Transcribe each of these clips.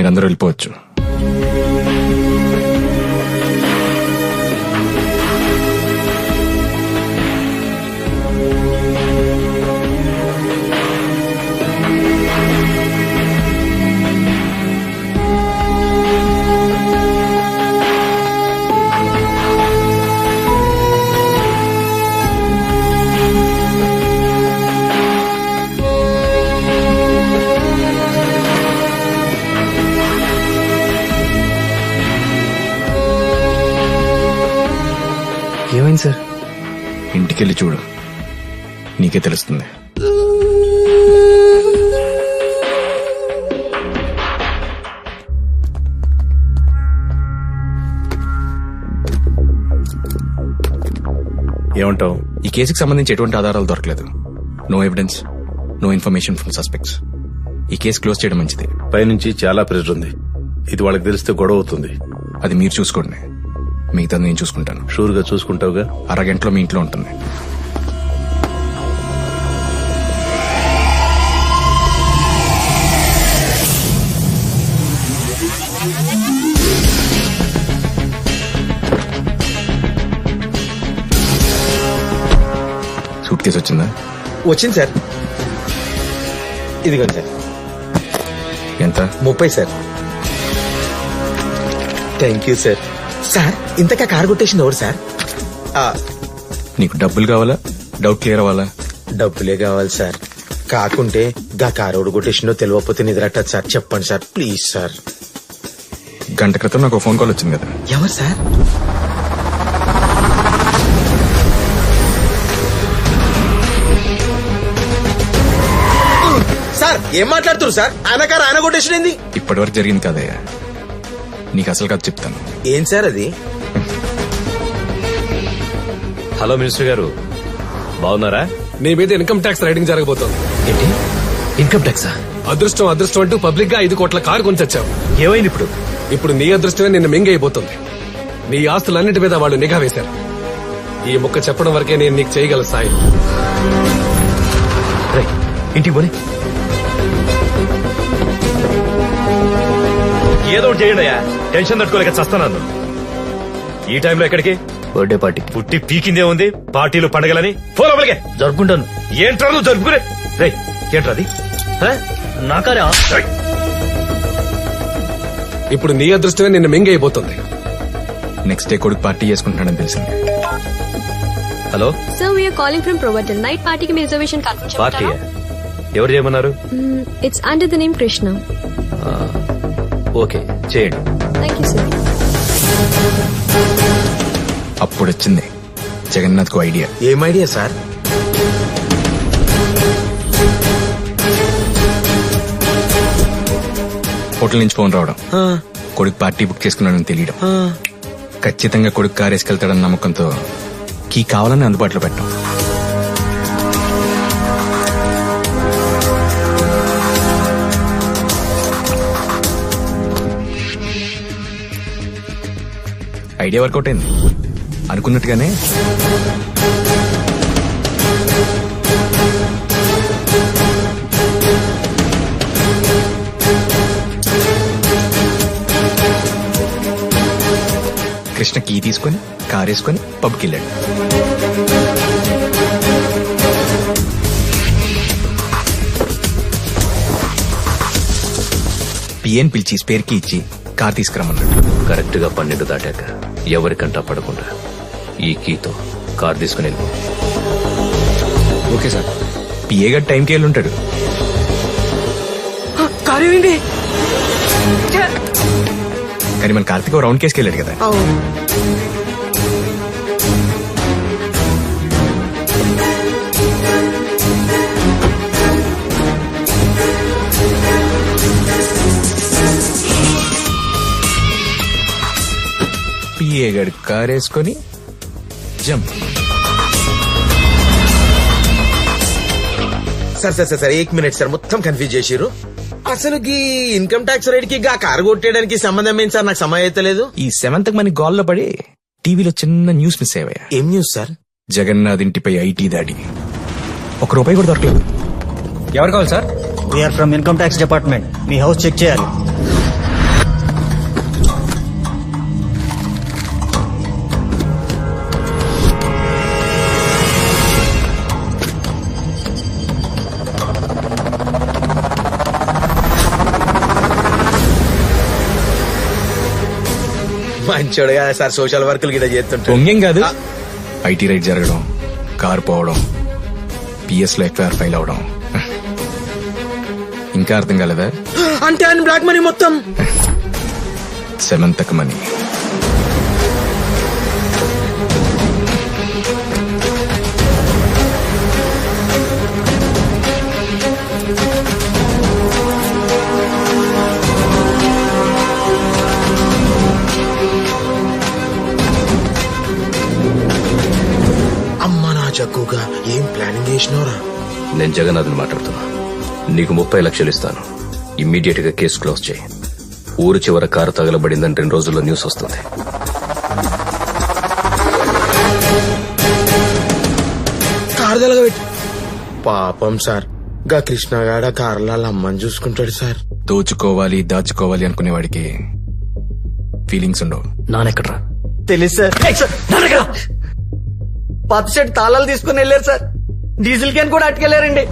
మీరందరూ వెళ్ళిపోవచ్చు. ఏమైంది సార్? ఇంటికెళ్ళి చూడు, నీకే తెలుస్తుంది. ఏమంటావు? ఈ కేసుకి సంబంధించి ఎటువంటి ఆధారాలు దొరకలేదు. No evidence, no information from suspects. ఈ కేసు క్లోజ్ చేయడం మంచిది. పైనుంచి చాలా ప్రెషర్ ఉంది. ఇది వాళ్ళకి తెలిస్తే గొడవ అవుతుంది. అది మీరు చూసుకోండి, మిగతాది నేను చూసుకుంటాను. షూర్ గా చూసుకుంటావుగా? అరగంటలో మీ ఇంట్లో ఉంటుంది. సూట్ కేసు వచ్చిందా? వచ్చింది సార్. ఇదిగోండి సార్. ఎంత? 30 sir. Thank you sir. Sir, ఇంతకా కారు కొట్టేసింది ఎవరు సార్? నీకు డబ్బులు కావాలా, డౌట్ క్లియర్ అవ్వాలా? డబ్బులే కావాలి సార్. కాకుంటే గా కారోడు కొట్టేసిందో తెలియకపోతే నిద్రట్టదు సార్. చెప్పండి సార్, ప్లీజ్ సార్. గంట క్రితం నాకు ఫోన్ కాల్ వచ్చింది కదా. ఎవరు సార్? సార్ ఏం మాట్లాడుతున్నారు సార్? ఆయన కారు ఆయన కొట్టేసింది. ఇప్పటి వరకు జరిగింది కదయ్యా, నీకు అసలు కాదు చెప్తాను. ఏం సార్ అది? హలో మినిస్టర్ గారు, బాగున్నారా? నీ మీద ఇన్కమ్ ట్యాక్స్ రైడింగ్ జరగబోతోంది. ఏంటి ఇన్కమ్ ట్యాక్సా? అదృష్టం అదృష్టం అంటూ పబ్లిక్ గా 5 కోట్ల కారు కొని తెచ్చావు. ఏమైంది ఇప్పుడు? ఇప్పుడు నీ అదృష్టమే నిన్ను మింగైపోతుంది. నీ ఆస్తులన్నిటి మీద వాళ్ళు నిఘా వేశారు. ఈ ముక్క చెప్పడం వరకే నేను నీకు చేయగల సాయం. ఇంటికి పోనీ. ఏదో ఒకటి చేయండి అయ్యా, టెన్షన్ తట్టుకోలేక చస్తాను. ఈ టైంలో ఎక్కడికి? Birthday party. పుట్టి పీకిందే ఉంది, పార్టీలు పండగలని. ఫోన్ అవ్వలిగే. జరుపుకుంటాను. ఏంట్రా నువ్వు జరుపుకునే? రే ఏంట్రా అది? నాకారా? ఇప్పుడు నీ అదృష్టమే నిన్ను మింగైపోతుంది. నెక్స్ట్ డే కొడుకు పార్టీ చేసుకుంటున్నాడని తెలిసింది. Hello sir, we are calling from provider. Night పార్టీకి మీ రిజర్వేషన్ కన్ఫర్మ్ పార్టీ చేస్తారా? ఎవరు చేయమన్నారు? It's under the name Krishna. Okay చేయండి. Thank you sir. అప్పుడు వచ్చింది జగన్నాథ్ కు ఐడియా. ఏం ఐడియా సార్? హోటల్ నుంచి ఫోన్ రావడం, కొడుకు పార్టీ బుక్ చేసుకున్నాడని తెలియడం, ఖచ్చితంగా కొడుకు కారు వేసుకెళ్తాడన్న నమ్మకంతో కీ కావాలని అందుబాటులో పెట్టాం. ఐడియా వర్కౌట్ అయింది అనుకున్నట్టుగానే. కృష్ణ కీ తీసుకుని కారు వేసుకుని పబ్కి వెళ్ళాడు. పిఎన్ పిలిచి స్పేర్ కీ ఇచ్చి కార్ తీసుకురమ్మన్నాడు. కరెక్ట్ గా 12 దాటాక ఎవరికంటా పడకుండా ఈ కీతో కార్ తీసుకుని వెళ్ళిపో. Okay sir. పిఏ గారు టైంకి వెళ్ళి ఉంటాడు. కానీ మన కార్తీక్ రౌండ్ కేసుకి వెళ్ళాడు కదా. పిఏ గారు కార్ వేసుకొని jump. Sir sir sir 1 minute sir, మొత్తం కన్ఫ్యూజ్ చేసిరు. అసలు ఈ ఇన్కమ్ ట్యాక్స్ రేట్ కి కారు కొట్టేయడానికి సంబంధం ఏంటి సార్? నాకు సమయం అయితే లేదు. ఈ 7th మనకి గాల్లో పడి టీవీలో చిన్న న్యూస్ మిస్ అయ్యా. ఏం న్యూస్ సార్? జగన్నాథ్ ఇంటిపై ఐటీ దాడి. ₹1 కూడా దొరకలేదు. ఎవరు కావాలి sir? We're from income tax department. మీ హౌస్ చెక్ చేయాలి. మంచోడు కదా సార్, సోషల్ వర్కులు గిట్ట చేస్తుంటాడు. పొంగేం కాదు, ఐటీ రైడ్ జరగడం, కారు పోవడం, పిఎస్ లో ఎఫ్ఐఆర్ ఫైల్ అవడం. ఇంకా అర్థం కాలేదా? అంటే ఆయన బ్లాక్ మనీ మొత్తం సెమంతక మనీ. అమ్మ నా చక్కుగా ఏం ప్లానింగ్ చేసినవరా? నేను జగన్నాథ్ని మాట్లాడుతున్నా. నీకు 30 లక్షలు ఇస్తాను. ఇమ్మీడియట్ గా కేసు క్లోజ్ చేయి. ఊరు చివర కారు తగలబడిందని 2 రోజుల్లో న్యూస్ వస్తుంది. కారు తగలబెట్టి పాపం సార్, గా కృష్ణగాడ కారులో అమ్మని చూసుకుంటాడు సార్. దోచుకోవాలి దాచుకోవాలి అనుకునేవాడికి ఫీలింగ్స్ ఉండవు. నానెక్కడ్రా? తెలుసు సార్. నాన్నగా పాత షర్ట్ తాళాలు తీసుకుని వెళ్ళారు సార్. డీజిల్ క్యాన్ కూడా అట్టుకెళ్లారండి.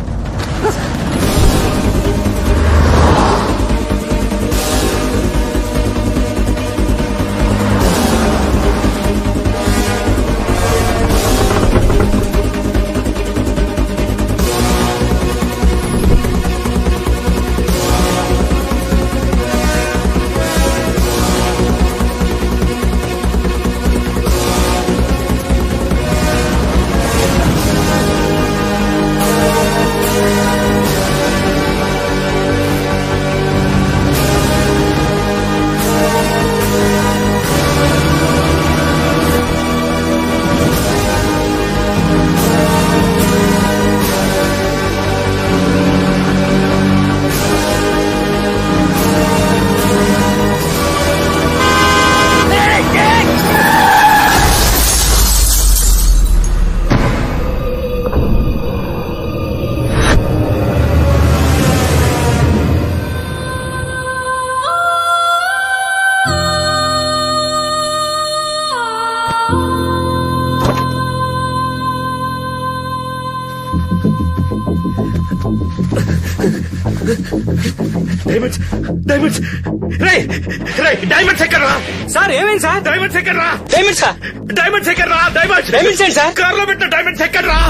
డైమండ్స్ ఎక్కడ రా సార్ ఏమైంది సార్? డైమండ్స్ ఎక్కడ రా డైమండ్స్ సార్. డైమండ్స్ ఎక్కడ రా డైమండ్స్ డైమండ్స్ ఏంటి సార్? కార్ లో పెట్టిన డైమండ్స్ ఎక్కడ రా?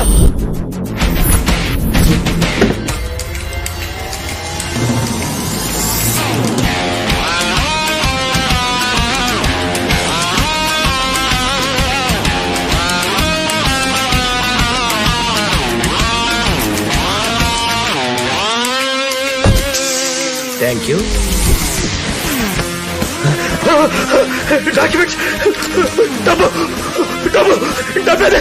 Thank you. డాక్యుమెంట్స్, డబ్బు డబ్బు డబ్బు.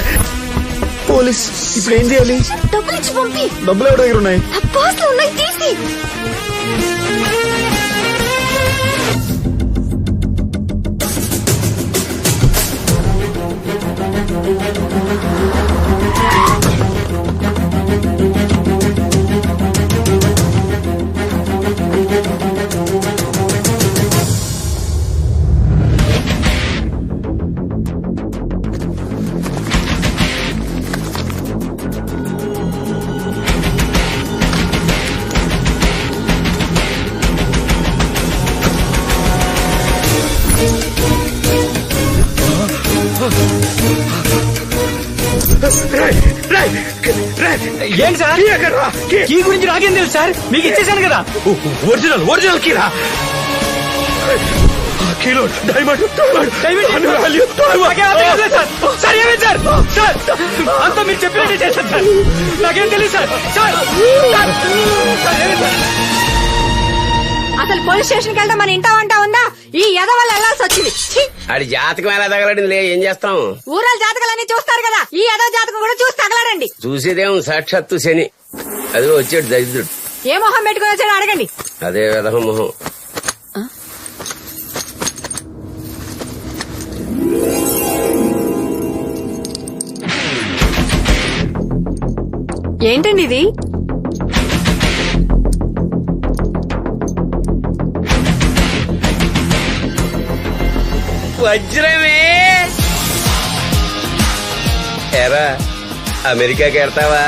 పోలీస్ ఇప్పుడు ఏం చేయాలి? డబ్బులు ఇచ్చి పంపి. డబ్బులు ఎవరి దగ్గర ఉన్నాయి? నా పర్స్ లో ఉన్నాయి, తీసి. ఏంటి సార్? కీ గురించి నాకేం తెలుసు సార్? మీకు ఇచ్చేసాను కదా. ఒరిజినల్ ఒరిజినల్ కీరా? కిలో డైమండ్ సార్ ఏమైంది సార్? సార్ అంతా మీరు చెప్పినట్టే చేశాను సార్. నాకేం తెలియదు సార్. సార్ అసలు పోలీస్ స్టేషన్ కి వెళ్తే మన ఇంట వంట ఉందా? ఈ ఎద వల్ల వెళ్లాల్సి వచ్చింది. అది జాతకం ఎలా తగలడింది? ఏం చేస్తాం? ఊరాల జాతకాలన్నీ చూస్తారు కదా, ఈ ఎద జాతకం కూడా చూసి తగలరండి. చూసేదేం సాక్షాత్తు శని. అది వచ్చాడు దరిద్రుడు. ఏ మొహం పెట్టుకుని వచ్చాడు అడగండి. అదే విధం మొహం. ఏంటండి ఇది? వజ్రమే. ఎరా అమెరికాకి వెళ్తావా?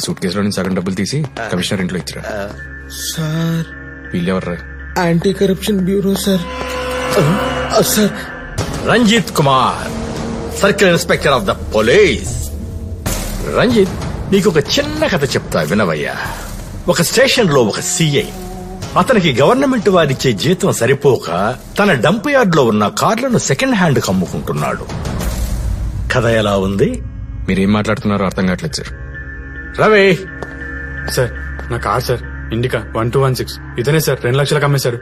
సూట్ కేసులో నుంచి సగం డబ్బులు తీసి కమిషనర్ ఇంట్లో ఇచ్చిరా. సార్ వీళ్ళెవర్రా? Anti corruption bureau sir. Sir Ranjit Kumar, circle inspector of the police. Ranjit, నీకు ఒక చిన్న కథ చెప్తా వినవయ్యా. ఒక స్టేషన్ లో ఒక సిఐ, అతనికి గవర్నమెంట్ వారిచ్చే జీతం సరిపోక తన డంప్ యార్డ్ లో ఉన్న కార్లను సెకండ్ హ్యాండ్ అమ్ముకుంటున్నాడు. కథ ఎలా ఉంది? మీరేం మాట్లాడుతున్నారో అర్థం కావట్లేదు సార్. రవి, సార్ నా కార్ సార్, ఇండికా 1216. ఇతనే సార్ 2 లక్షలకు అమ్మేశారు.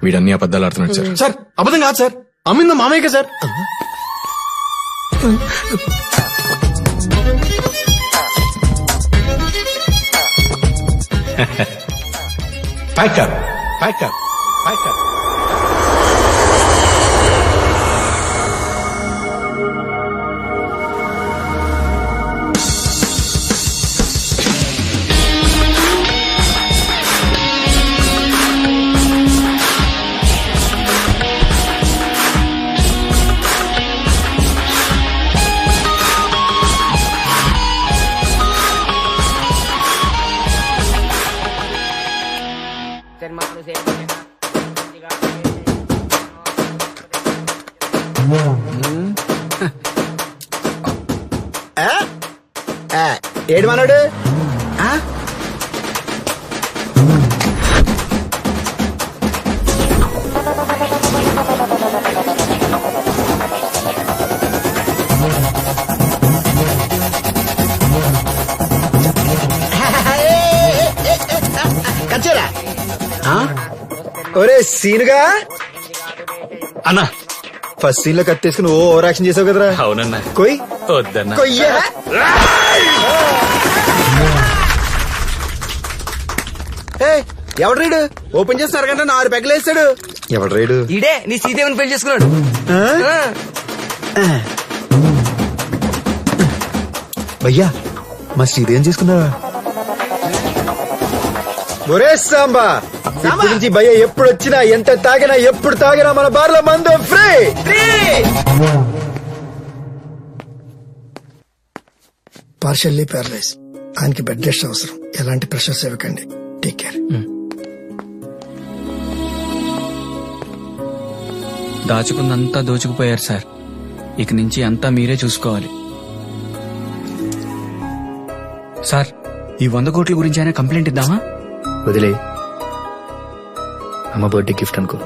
వీడన్ని అబద్ధాలు ఆడుతున్నాడు సార్. సార్ అబద్ధం కాదు సార్, అమ్మిందా మామయ్యకే సార్. Pack up pack up pack up. ఏడు మనోడు కచ్చారా? ఒరే సీనుగా అన్నా, ఫస్ట్ సీన్ లో కట్టేసుకుని ఓ ఓవర్ యాక్షన్ చేసావు కదరా. అవునన్నా. కొయ్ వద్దన్నా. కొయ్యా. ఎవడు రీడు ఓపెన్ చేసి అరగంట 4 పెగ్గలు వేస్తాడు. ఎవడు రీడు? ఇడే నీ సీదేవిని పెళ్లి చేసుకున్నాడు. భయ్యా మా శ్రీదేవి చేసుకున్నావా? ఒరే సాంబా, ఇప్పటి నుంచి భయ్య ఎప్పుడు వచ్చినా ఎంత తాగినా ఎప్పుడు తాగినా మన బార్ల మందు ఫ్రీ. పార్షల్లీ ప్యారలైజ్, ఆయనకి బెడ్ రెస్ట్ అవసరం. ఎలాంటి ప్రెషర్స్ ఇవ్వకండి. Take care. దాచుకుందంతా దోచుకుపోయారు సార్. ఇక నుంచి అంతా మీరే చూసుకోవాలి సార్. ఈ 100 కోట్ల గురించి అయినా కంప్లైంట్ ఇద్దామా? వదిలే, అమ్మ బర్త్డే గిఫ్ట్ అనుకో.